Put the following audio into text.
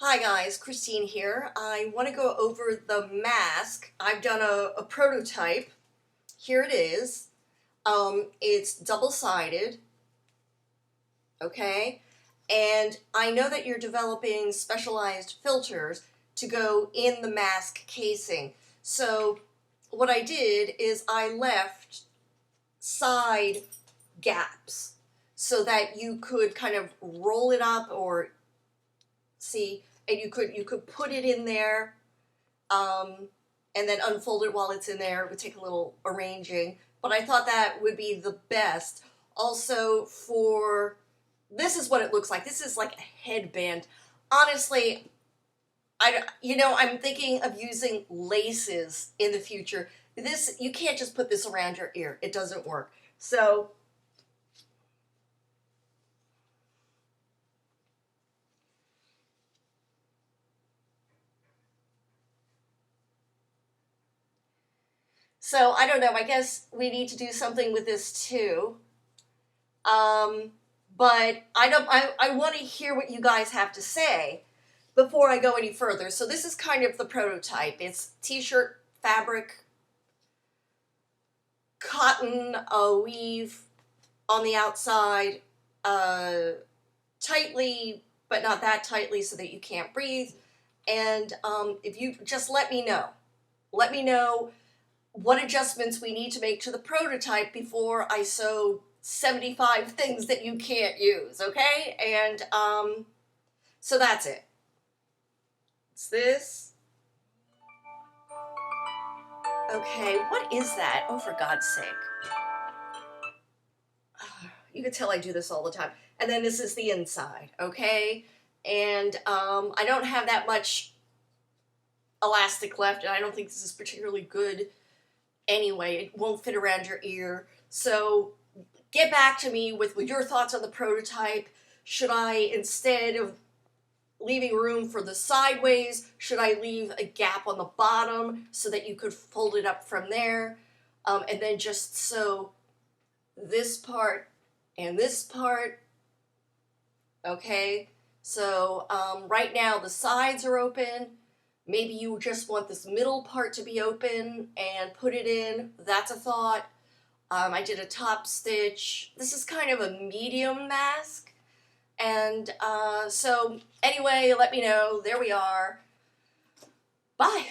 Hi guys, Christine here. I want to go over the mask. I've done a prototype. Here it is. It's double-sided, okay? And I know that you're developing specialized filters to go in the mask casing. So what I did is I left side gaps so that you could kind of roll it up or see, and you could put it in there and then unfold it while it's in there. It would take a little arranging, but I thought that would be the best. Also, this is what it looks like. This is like a headband. Honestly, I'm thinking of using laces in the future. You can't just put this around your ear. It doesn't work. So I don't know, I guess we need to do something with this too. But I want to hear what you guys have to say before I go any further. So this is kind of the prototype. It's t-shirt fabric, cotton weave on the outside, tightly, but not that tightly so that you can't breathe. And if you just let me know what adjustments we need to make to the prototype before I sew 75 things that you can't use, okay? And so that's it. It's this. Okay, what is that? Oh, for God's sake. You can tell I do this all the time. And then this is the inside, okay? And I don't have that much elastic left, and I don't think this is particularly good anyway. It won't fit around your ear. So get back to me with your thoughts on the prototype. Should I, instead of leaving room for the sideways, should I leave a gap on the bottom so that you could fold it up from there? And then just sew this part and this part. Okay, so right now the sides are open. Maybe you just want this middle part to be open and put it in. That's a thought. I did a top stitch. This is kind of a medium mask. And so anyway, let me know. There we are. Bye.